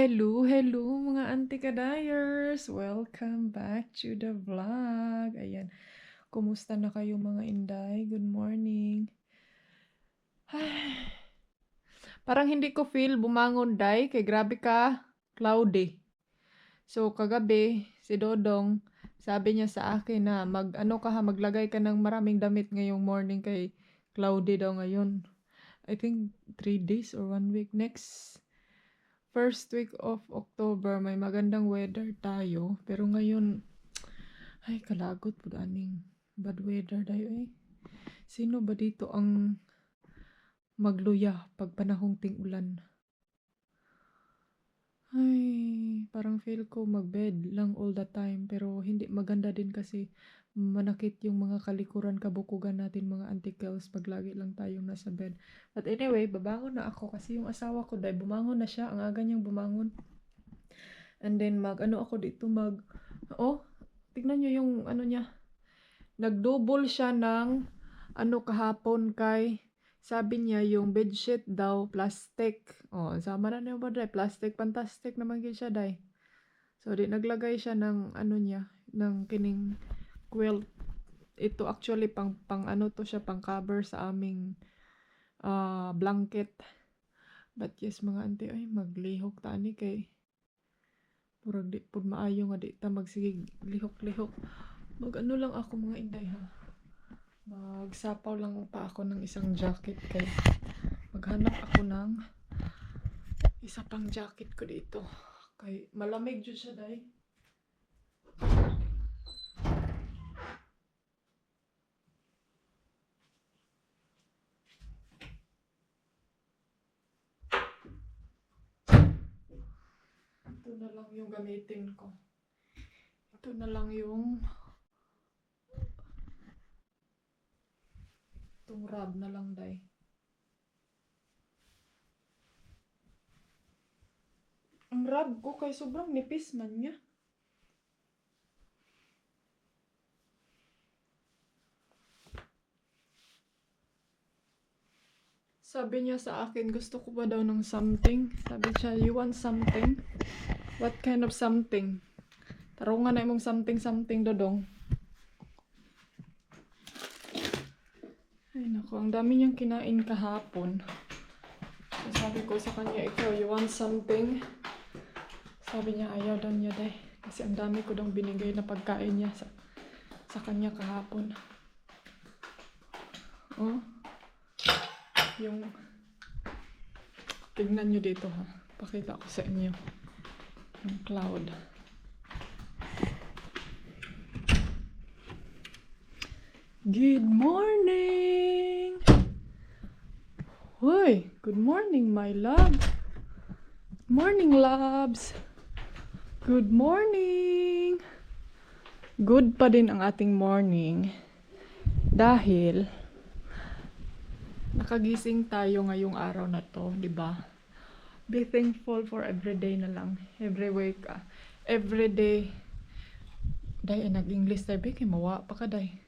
Hello mga auntie kadayers! Welcome back to the vlog. Ayan, kumusta na kayo mga inday? Good morning. Ay, parang hindi ko feel bumangon day, kay grabe ka, cloudy. So kagabi, si Dodong, sabi niya sa akin na maglagay ka ng maraming damit ngayong morning kay cloudy daw ngayon. I think 3 days or 1 week next. First week of October, may magandang weather tayo. Pero ngayon, ay kalagot po aning bad weather tayo eh. Sino ba dito ang magluya pag panahong ting-ulan? Ay, parang feel ko magbed lang all the time. Pero hindi maganda din kasi manakit yung mga kalikuran kabukugan natin mga antikels pag lagi lang tayong nasa bed. But anyway, babangon na ako kasi yung asawa ko dahil bumangon na siya. Ang aga niyang bumangon. And then ako dito tignan nyo yung niya. Nagdouble siya ng kahapon kay sabi niya yung bedsheet daw plastic. Sama na niyo ba dai? Plastic fantastic naman gid siya dai. So di naglagay siya ng niya, ng kining quilt. Ito actually pang to siya, pang cover sa aming blanket. But yes mga auntie, ay maglihok ta ni kay murag di pud maayo nga di ta magsige lihok-lihok. Lang ako mga inday ha. Magsapaw lang pa ako ng isang jacket kay maghanap ako ng isa pang jacket ko dito. Kay malamig jud siya day. Ito na lang yung gamitin ko. Ito na lang yung itong rub na lang day. Ang rub ko kay sobrang nipis man niya. Sabi niya sa akin, gusto ko ba daw ng something? Sabi siya, you want something? What kind of something? Tarungan na imong something Dodong. Ay naku, ang dami niyang kinain kahapon. So, sabi ko sa kanya, ikaw, you want something? Sabi niya, ayaw daw niya day. Kasi ang dami ko daw binigay na pagkain niya sa kanya kahapon. Yung tignan nyo dito ha. Pakita ko sa inyo. Yung cloud. Good morning! Hoy! Good morning, my love! Morning, loves! Good morning! Good pa din ang ating morning. Dahil nakagising tayo ngayong araw na to, di ba? Be thankful for every day na lang. Every week, every day. Day, nag-English tayo, kay mawa pa ka, day.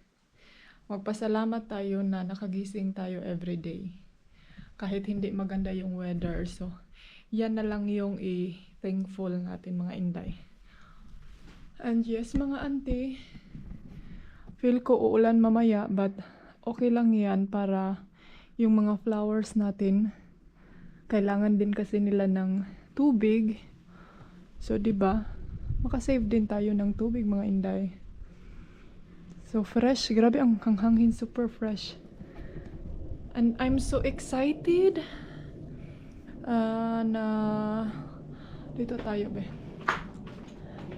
Magpasalamat tayo na nakagising tayo every day. Kahit hindi maganda yung weather. So, yan na lang yung thankful natin mga inday. And yes, mga auntie, feel ko uulan mamaya, but okay lang yan para yung mga flowers natin, kailangan din kasi nila ng tubig. So, di ba? Makasave din tayo ng tubig, mga inday. So, fresh. Grabe ang hangin, super fresh. And I'm so excited na dito tayo, be.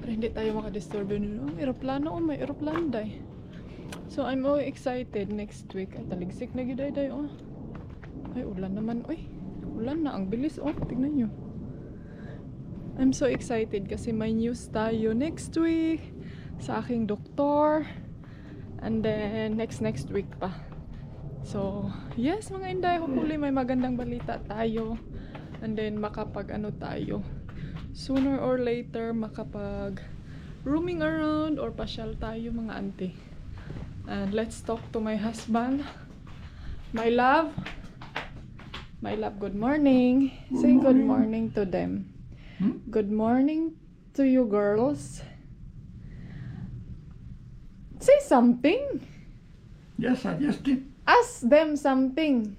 Para hindi tayo makadisturb nyo. May aeroplano, day. So, I'm so excited next week. Ay, taligsik na giday, day, Ay, ulan naman. Uy, ulan na. Ang bilis. Tignan nyo. I'm so excited kasi may news tayo next week sa aking doktor. And then, next week pa. So, yes, mga inday. Hopefully, may magandang balita tayo. And then, tayo. Sooner or later, roaming around or pasyal tayo, mga auntie. And let's talk to my husband. My love, good morning. Say good morning to them. Good morning to you girls. Say something. Yes, I just did. Ask them something.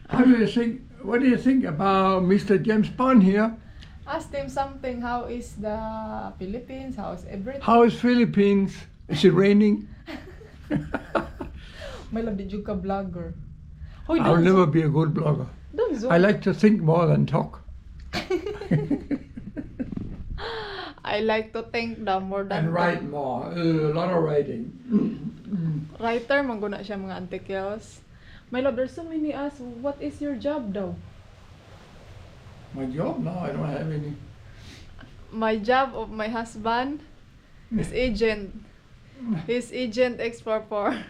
How do you think? What do you think about Mr. James Bond here? Ask them something. How is the Philippines? How is everything? How is Philippines? Is it raining? May love, did you ka vlogger? Hoy, I'll don't never zoom. be a good blogger. Don't zoom. I like to think more than talk. I like to think the more than And write more. A lot of writing. writer, mangguna siya mga antikels. My love, there's so many us. What is your job daw? My job? No, I don't have any. My job of my husband is agent. He's agent X44.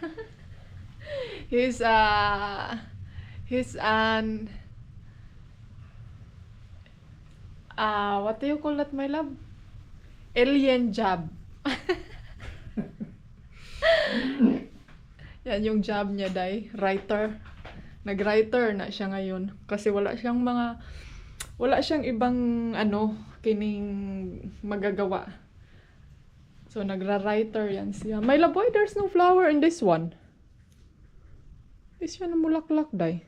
he's an what do you call that, my love? Alien job. Yan yung job niya, day. Writer. Nag-writer na siya ngayon. Kasi wala siyang ibang kining magagawa. So, nagra-writer yan siya. My love, boy, there's no flower in this one. This one mulaklak, day.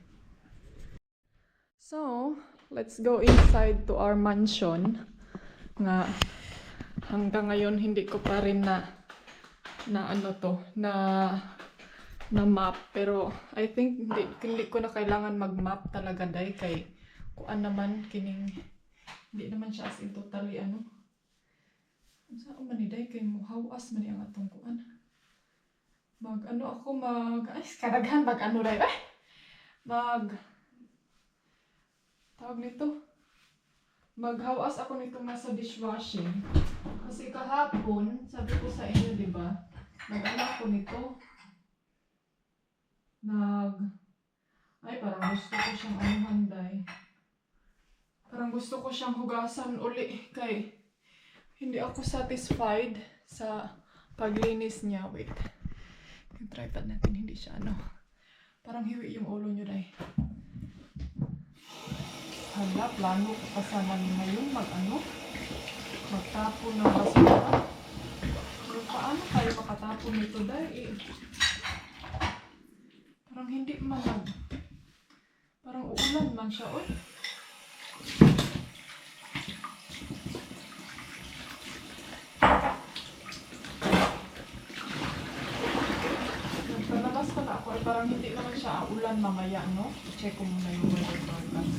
So, let's go inside to our mansion. Nga, hanggang ngayon, hindi ko pa rin na map. Pero, I think, hindi ko na kailangan mag-map talaga, day. Kay, kuan naman, hindi naman siya as in totally, saan man ni day, kay muhawas man ang atong kuan. Kadaghan, day, tawag nito, maghawas ako nito nasa dishwashing. Kasi kahapon, sabi ko sa inyo, di ba, ako nito, parang gusto ko siyang anuhanday. Parang gusto ko siyang hugasan uli, kay hindi ako satisfied sa paglinis niya. Wait, yung tripod natin, hindi siya parang hiwi yung ulo nyo, day. Hala, plano ko pa sana ngayon magtapon ng basura. Pero paano tayo makatapon nito, day? Parang hindi parang uulan man siya, oy. Nagpalabas pa na ako, parang hindi naman siya ulan mamaya, no? Check ko muna yung weather forecast.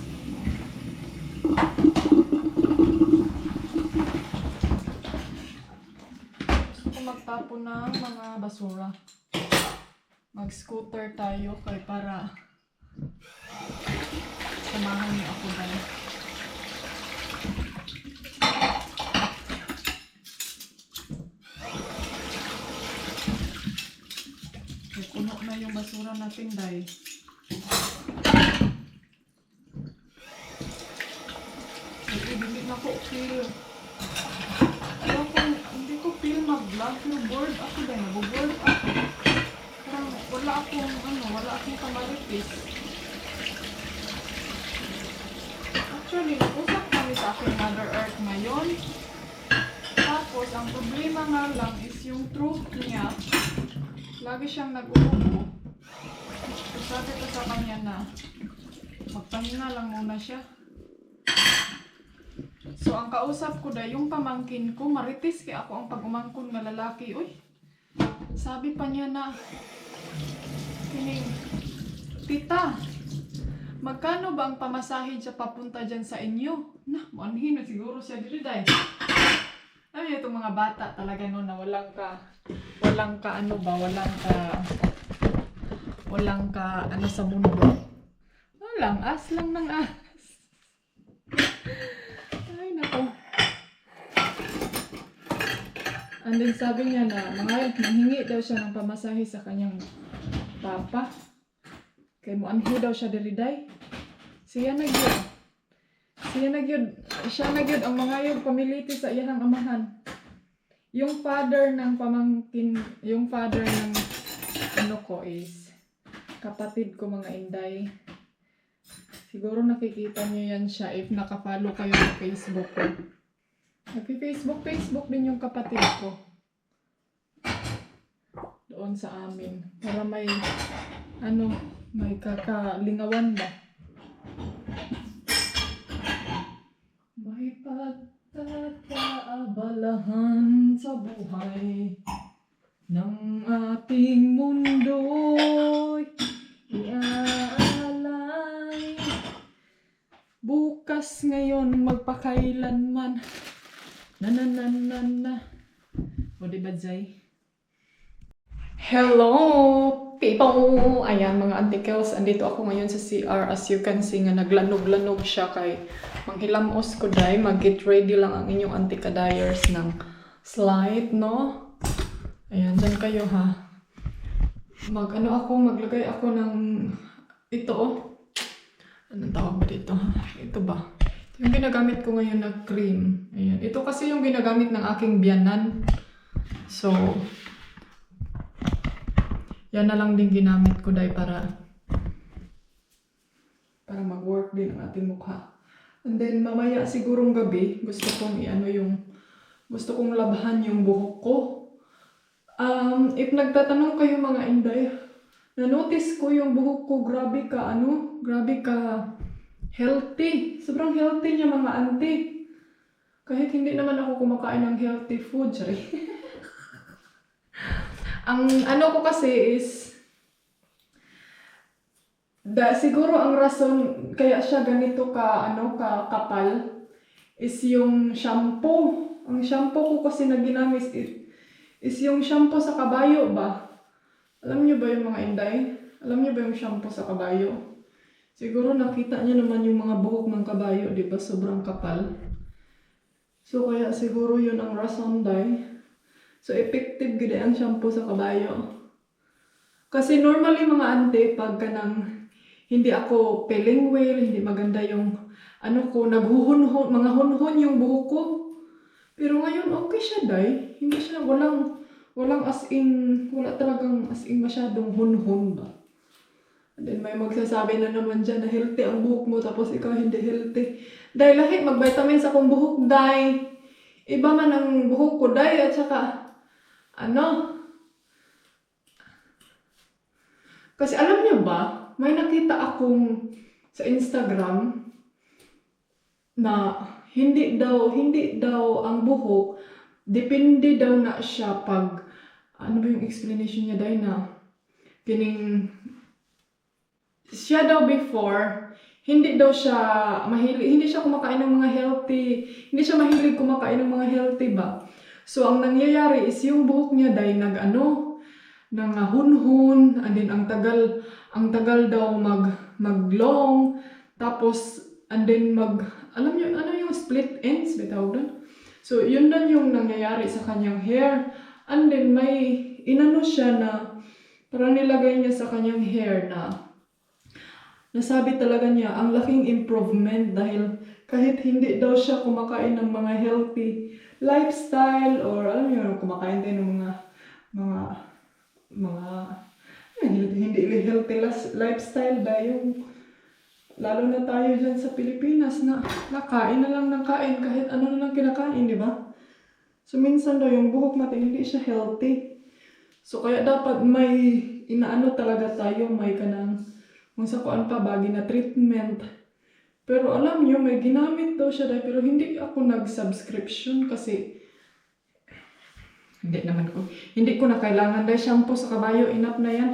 Gusto ko magtapon ng mga basura. Mag-scooter tayo para samahan niyo ako, guys. Puno na yung basura natin, day. Hindi na ko feel. Hindi ko feel mag-vlog, pero bored ako, day. Nag-bored ako. Parang wala akong kamaritis. Actually, nag-usap kami sa aking Mother Earth ngayon. Tapos, ang problema nga lang is yung truth niya. Lagi siyang nag-uubo. So, sabi ko sa kanya na magpahinga lang muna siya. So, ang kausap ko yung pamangkin ko, maritis kaya ako ang pag-umangkon na lalaki. Uy, sabi pa niya na, tita, magkano ba ang pamasahe siya papunta dyan sa inyo? Na, manhin na siguro siya dito, day. Alam niyo itong mga bata talaga na walang ka sa mundo. Walang as lang ng as. Ay, nako. And then sabi niya na manghingi daw siya ng pamasahe sa kanyang papa. Kay mo anhi daw siya diriday. Siya nagyud ang mga yung pamiliti sa iyang amahan. Yung father ng ko is kapatid ko, mga inday. Siguro nakikita niyo yan siya if nakafollow kayo sa Facebook ko. Facebook din yung kapatid ko. Doon sa amin. Para may, may kakalingawan ba? May pagkakaabalahan sa buhay ng ating mundo'y iaalay. Bukas ngayon magpakailanman. Na. O diba, Zay? Hello, people! Ayan, mga antikels. Andito ako ngayon sa CR. As you can see nga, naglanog-lanog siya kay manghilamos ko day. Mag-get ready lang ang inyong antikadayers ng slide, no? Ayan, dyan kayo, ha? Maglagay ako ng ito, oh. Anong tawag ba dito, ha? Ito ba? Yung ginagamit ko ngayon na cream. Ayan. Ito kasi yung ginagamit ng aking biyanan. So, yan na lang din ginamit ko dahil para mag-work din ang ating mukha. And then, mamaya sigurong gabi, gusto kong labhan yung buhok ko. If nagtatanong kayo mga inday, na-notice ko yung buhok ko, grabe ka healthy. Sobrang healthy niya mga auntie. Kahit hindi naman ako kumakain ng healthy food, sorry. Ang ko kasi is, siguro ang rason kaya siya ganito kapal is yung shampoo. Ang shampoo ko kasi na ginamit is yung shampoo sa kabayo ba? Alam niyo ba yung mga inday? Alam niyo ba yung shampoo sa kabayo? Siguro nakita niyo naman yung mga buhok ng kabayo, di ba? Sobrang kapal. So kaya siguro yun ang rason day. So effective gid ang shampoo sa kabayo. Kasi normally mga ante, pagka hindi ako peeling well, hindi maganda yung naghuhunhon, mga hunhon yung buhok ko. Pero ngayon okay siya day. Hindi siya wala talagang as in masyadong hunhon ba. And then may magsasabi na naman dyan na healthy ang buhok mo tapos ikaw hindi healthy. Dahil lahat mag-vitamins akong buhok day. Iba man ang buhok ko day at saka kasi alam niyo ba, may nakita akong sa Instagram na hindi daw ang buhok, depende daw na siya pag, ba yung explanation niya day na, siya daw before, hindi siya kumakain ng mga healthy, hindi siya mahilig kumakain ng mga healthy ba? So, ang nangyayari is yung buhok niya day hunhun, and then ang tagal daw mag-long, tapos, and then alam niyo, yung split ends, bitaw doon? So, yun na yung nangyayari sa kanyang hair, and then may siya na, parang nilagay niya sa kanyang hair na, nasabi talaga niya, ang laking improvement dahil kahit hindi daw siya kumakain ng mga healthy lifestyle or alam niyo, kumakain din ng hindi healthy lifestyle dahil lalo na tayo dyan sa Pilipinas na nakain na lang ng kain kahit ano na lang kinakain, di ba? So minsan daw yung buhok natin hindi siya healthy. So kaya dapat may talaga tayo, may kung sa kuan pa bagi na treatment. Pero alam niyo, may ginamit daw siya dahil pero hindi ako nag-subscription kasi hindi ko na kailangan dahil shampoo sa kabayo, enough na yan.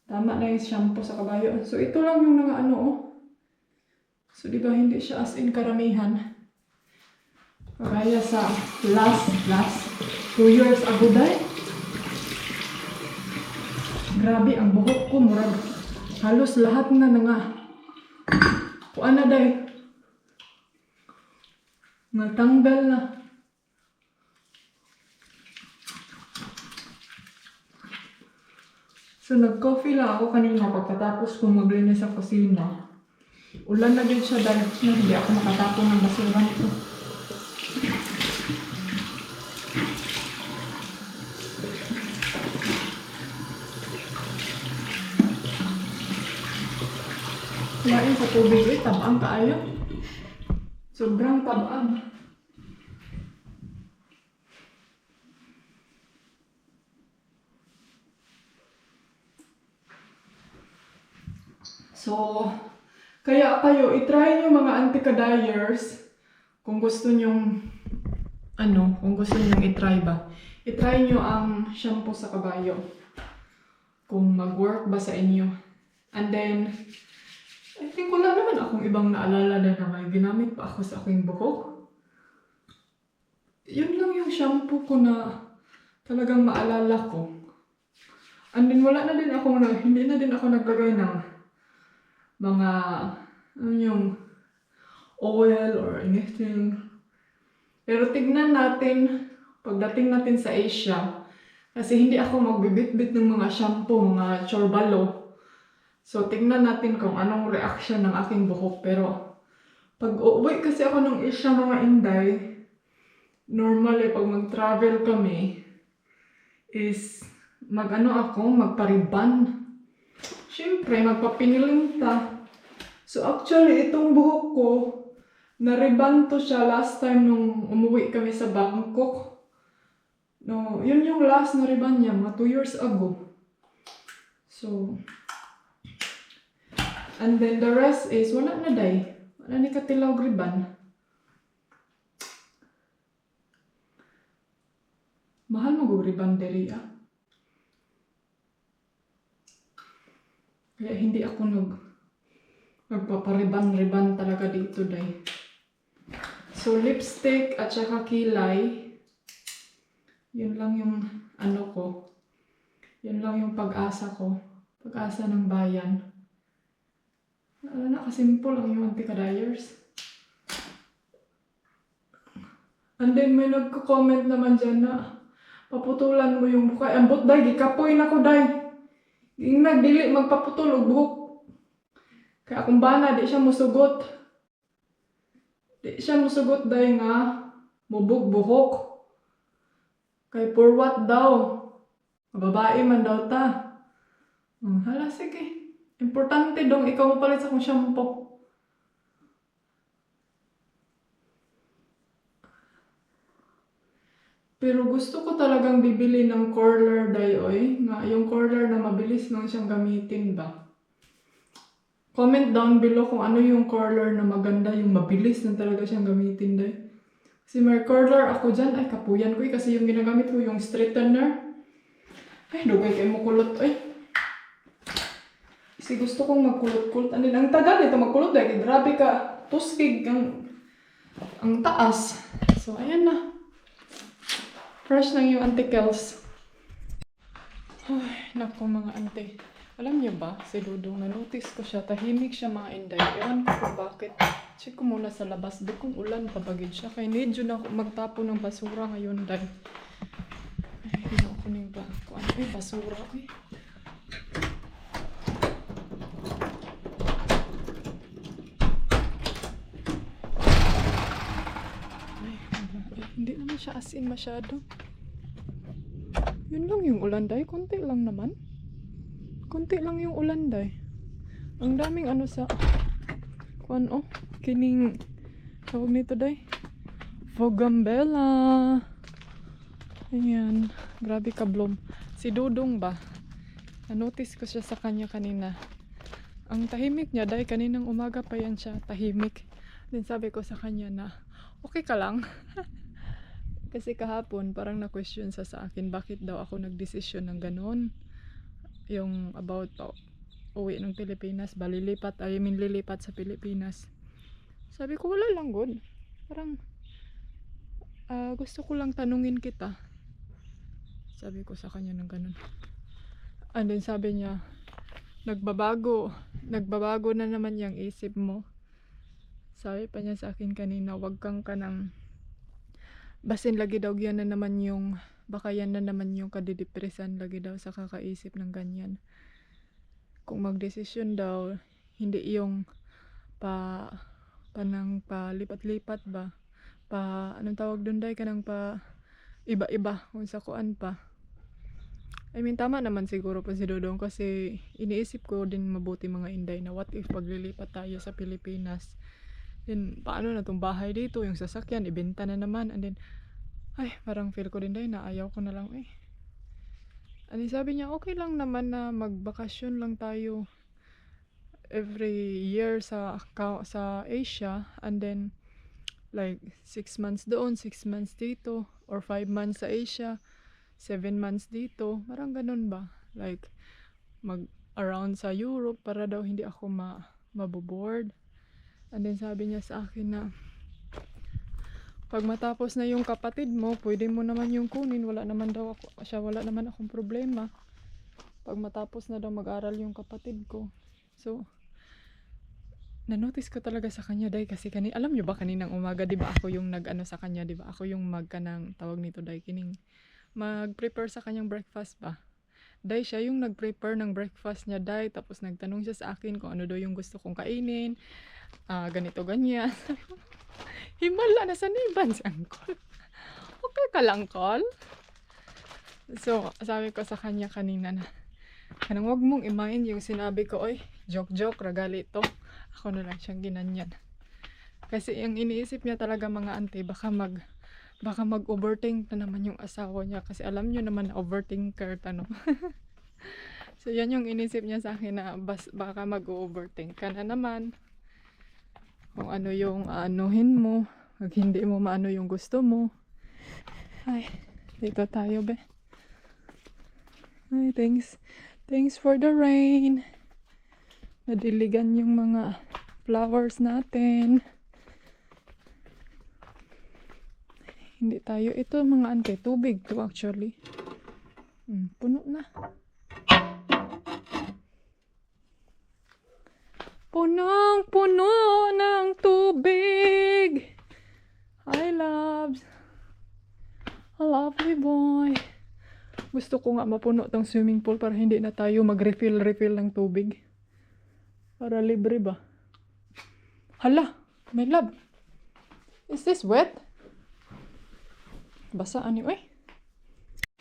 Tama na yung shampoo sa kabayo. So ito lang yung So di ba hindi siya as in karamihan. Kaya sa last 2 years ago dahil. Grabe ang buhok ko, murag halos lahat na kuan na day. Natanggal na. So nag-coffee lang ako kanina pagkatapos kong maglinis sa kusina. Ulan na din siya dahil hindi ako makatapon ng basura nito. Kumain sa tubig eh, tabang kaayo. Sobrang tabang. So, kaya kayo, itry nyo mga anti-ka-dyers kung gusto nyong, kung gusto nyong itry ba. Itry nyo ang shampoo sa kabayo. Kung mag-work ba sa inyo. And then, I think wala naman akong ibang naalala na may ginamit pa ako sa aking buhok. Yun lang yung shampoo ko na talagang maalala ko. And then wala na din ako, hindi na din ako naglagay ng mga, yung oil or anything. Pero tignan natin, pagdating natin sa Asia, kasi hindi ako magbibit-bit ng mga shampoo, mga chorbalo. So, tignan natin kung anong reaction ng aking buhok. Pero, pag uuwi kasi ako ng Asia mga Inday, normally pag mag-travel kami, is magpariban. Siyempre, magpapinilinta. So actually, itong buhok ko, nariban to siya last time nung umuwi kami sa Bangkok. No, yun yung last na riban niya, mga 2 years ago. So, and then the rest is, wala na day. Wala ni katilaw riban. Mahal mo riban diri ah. Kaya hindi ako nagpapariban-riban talaga dito day. So lipstick at saka kilay, yun lang yung ko. Yun lang yung pag-asa ko. Pag-asa ng bayan. Kasimple lang yung anti-ka-dyers. And then may nagko-comment naman dyan na paputulan mo yung buka. Ambot day, gikapoy na ko day. Yung nagdili magpaputol og buhok. Kaya kung bana, di siya musugot. Di siya musugot day nga mubog buhok. Kay for what daw? Babae man daw ta. Hala, sige. Importante dong ikaw mo palit sa akong shampoo. Pero gusto ko talagang bibili ng curler dayoy. Nga yung curler na mabilis lang siyang gamitin ba. Comment down below kung ano yung curler na maganda, yung mabilis na talaga siyang gamitin day. Kasi may curler ako dyan. Ay, kapuyan ko kasi yung ginagamit ko yung straightener. Ay, dugay kayo mo kulot. Ay. Kasi gusto kong magkulot-kulot. Ano ang tagal ito magkulot dahil grabe ka. Tuskig ang taas. So, ayan na. Fresh lang yung anti-kels. Ay, naku mga ante. Alam niyo ba, si Dudong, na-notice ko siya. Tahimik siya mga Inday. Ewan ko kung bakit. Check ko muna sa labas. Di kong ulan papagid siya. Kaya need yun ako magtapo ng basura ngayon, Day. Ay, hindi ako nang ba. Kung ano yung basura, eh. Hindi naman siya as in masyado. Yun lang yung ulan, Day. Konti lang naman. Konti lang yung ulan, Day. Ang daming sa kining tawag nito, Day. Fogambella. Ayan. Grabe ka, Blom. Si Dudong ba? Na-notice ko siya sa kanya kanina. Ang tahimik niya, Day. Kaninang umaga pa yan siya. Tahimik. Then sabi ko sa kanya na, okay ka lang? Kasi kahapon, parang na-question sa akin, bakit daw ako nagdesisyon ng ganon. Yung about uwi ng Pilipinas, lilipat sa Pilipinas. Sabi ko, wala lang good. Parang, gusto ko lang tanungin kita. Sabi ko sa kanya ng ganon. And then sabi niya, nagbabago na naman yung isip mo. Sabi pa niya sa akin kanina, wag kang kanang basin lagi daw yan na naman yung, baka yan na naman yung kadidepresan lagi daw sa kakaisip ng ganyan. Kung magdesisyon daw, hindi yung palipat-lipat ba, anong tawag doon, Day, kanang iba-iba kung sa kuan pa. I mean, tama naman siguro pa si Dodong kasi iniisip ko din mabuti mga Inday na what if paglilipat tayo sa Pilipinas, then paano na tong bahay dito, yung sasakyan, ibenta na naman, and then, ay, parang feel ko din day na ayaw ko na lang eh. And then sabi niya, okay lang naman na magbakasyon lang tayo every year sa Asia, and then like 6 months doon, 6 months dito, or 5 months sa Asia, 7 months dito, parang ganun ba? Like, mag-around sa Europe para daw hindi ako maboboard. And then sabi niya sa akin na, pag matapos na yung kapatid mo, pwede mo naman yung kunin. Wala naman akong problema. Pag matapos na daw mag-aral yung kapatid ko. So, na-notice ko talaga sa kanya, day, kasi alam nyo ba kaninang umaga, di ba ako yung nag-ano sa kanya, di ba? Ako yung magkanang tawag nito, day, kining mag-prepare sa kanyang breakfast ba. Day, siya yung nag-prepare ng breakfast niya, day. Tapos nagtanong siya sa akin kung ano daw yung gusto kong kainin. Ganito, ganyan. Himala na sa niban si Uncle. Okay ka lang, Col? So, sabi ko sa kanya kanina na, kanang wag mong imain yung sinabi ko, oy, joke-joke, ragali ito. Ako na lang siyang ginanyan. Kasi yung iniisip niya talaga mga ante, baka mag-overthink na naman yung asawa niya. Kasi alam niyo naman na overthinker, ano. So, yan yung inisip niya sa akin na baka mag-overthink ka na naman. Kung ano yung anuhin mo. Pag hindi mo maano yung gusto mo. Ay, dito tayo, be. Ay, thanks for the rain. Nadiligan yung mga flowers natin. Hindi tayo. Ito mga ante, tubig to actually. Puno na. Punong-puno ng tubig. Hi, loves. A lovely boy. Gusto ko nga mapuno tong swimming pool para hindi na tayo mag-refill ng tubig. Para libre ba? Hala, my love. Is this wet? Basaan niyo eh.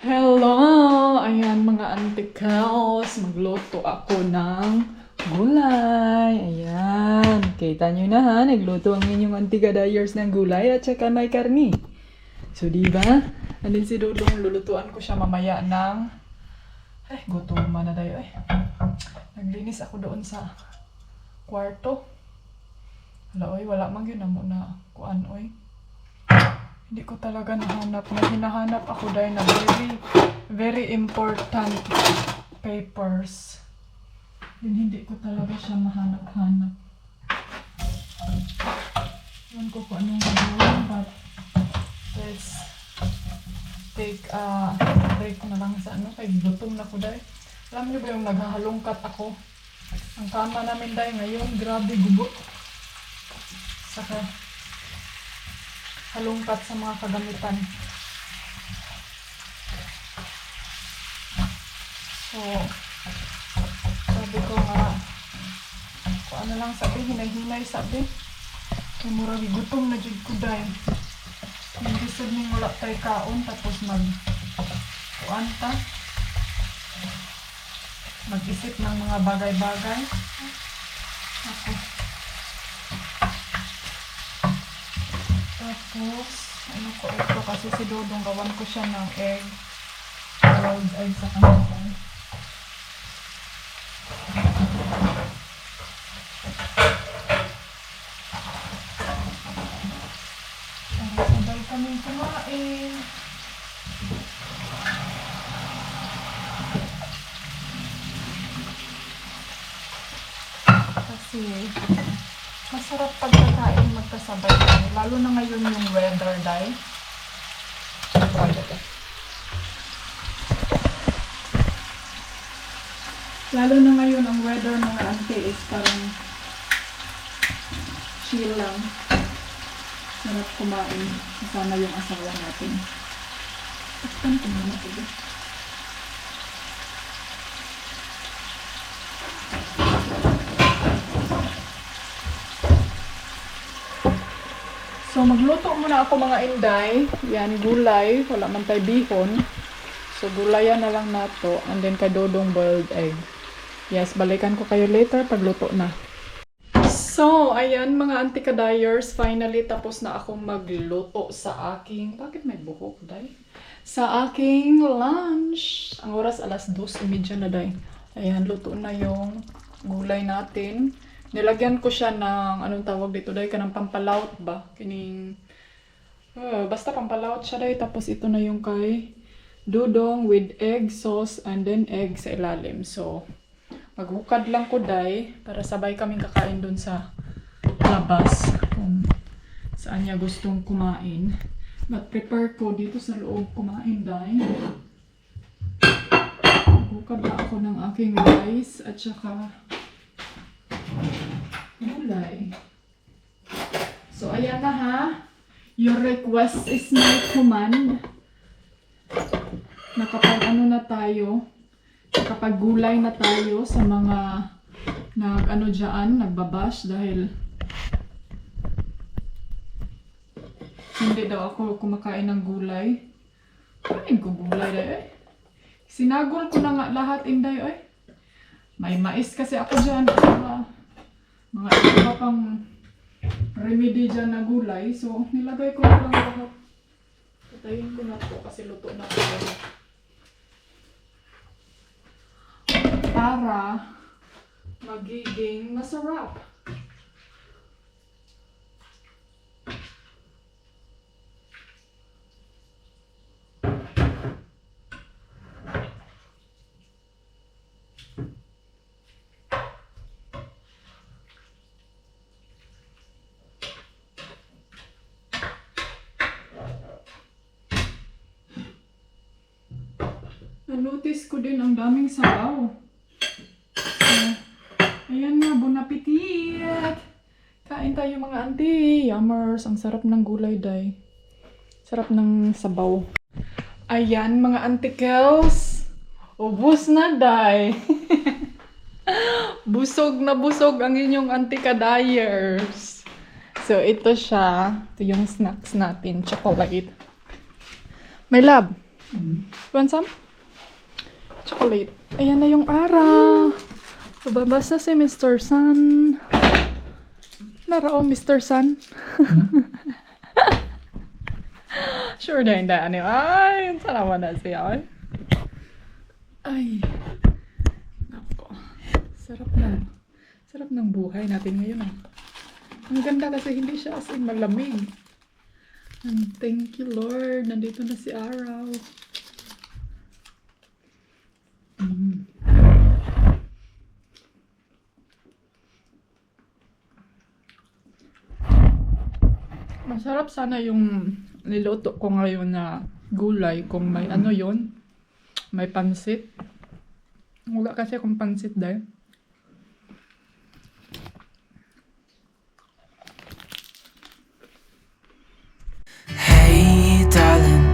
Hello! Ayan mga antikals. Magluto ako ng gulay. Ayan. Kita nyo na ha. Nagluto ang inyong antigadayers ng gulay at saka may karni. So diba? Andin si Dudong. Lulutuan ko siya mamaya ng... Ay, gutom man na tayo eh. Naglinis ako doon sa kwarto. Hala oy, wala man yun na muna kuan oy. Hindi ko talaga nahanap. Hinahanap ako dahil na very important papers. Hindi ko talaga siya mahanap-hanap. Ewan ko kung anong gagawin, but let's take a break na lang sa ano. Kaya gutom na ko dahil. Alam niyo ba yung naghahalongkat ako? Ang kama namin dahil ngayon, grabe gubo. Saka halongkat sa mga kagamitan. So, sabi ko nga, kung ano lang sabi, hinay-hinay sabi. Kaya murag gutom na jud ko dahil. Hindi sabi wala tayo kaon, tapos kuan ta. Mag-isip ng mga bagay-bagay. Ako. Tapos, ano ko ito, kasi si Dodong gawan ko siya ng egg. Boiled egg sa kanila. Sabay kaming kumain. Kasi masarap pagkakain magkasabay. Lalo na ngayon yung weather dahil. Lalo na ngayon ang weather mga ante is parang chill lang. Sarap kumain. Kasama yung asawa natin. Takpan ko naman ito. So magluto muna ako mga inday. Yan, gulay. Wala man tayo bihon. So So, gulayan na lang nato. And then, kay Dodong boiled egg. Yes, balikan ko kayo later pag luto na. So, ayan mga antikadayers. Finally, tapos na akong magluto sa aking... Bakit may buhok, day? Sa aking lunch. Ang oras, alas 2:30 na, day. Ayan, luto na yung gulay natin. Nilagyan ko siya ng... Anong tawag dito, day? Kanang pampalaut ba? Kining... basta pampalaut siya, day. Tapos ito na yung kay Dudong with egg sauce and then egg sa ilalim. So... Maghukad lang ko, day, para sabay kaming kakain dun sa labas kung saan niya gustong kumain. But prepare ko dito sa loob kumain, day. Maghukad lang ako ng aking rice at saka gulay. So, ayan na ha. Your request is my command. Nakapag-ano na tayo. Kapag gulay na tayo sa mga nagbabash dahil hindi daw ako kumakain ng gulay. Kain ko gulay eh. Sinagol ko na nga lahat, Inday eh. May mais kasi ako dyan. Mga iba pang remedy dyan na gulay. So, nilagay ko na lang lahat. Patayin ko na po kasi luto na po. Para magiging masarap. Na-notice ko din ang daming sabaw. Ayan na, bon appetit! Kain tayo mga auntie. Yummers, ang sarap ng gulay, day. Sarap ng sabaw. Ayan mga antikels. Ubus na, day. Busog na busog ang inyong antikadayers. So, ito siya. Ito yung snacks natin. Chocolate. My love. Want some? Chocolate. Ayan na yung araw. Babas na si Mr. Sun. Narao, Mr. Sun. Sure na hindi. Ano? Ay, salamat na siya. Ay. Nako. Sarap ng buhay natin ngayon. Ang ganda kasi hindi siya as in malamig. And thank you, Lord. Nandito na si Araw. Masarap sana yung niluto ko ngayon na gulay kung may ano yon, may pansit. Wala kasi akong pansit dahil. Hey darling,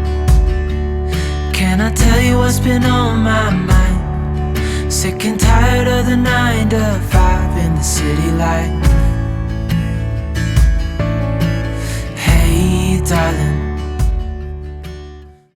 can I tell you what's been on my mind? Sick and tired of the 9 to 5 in the city life. Hey darling,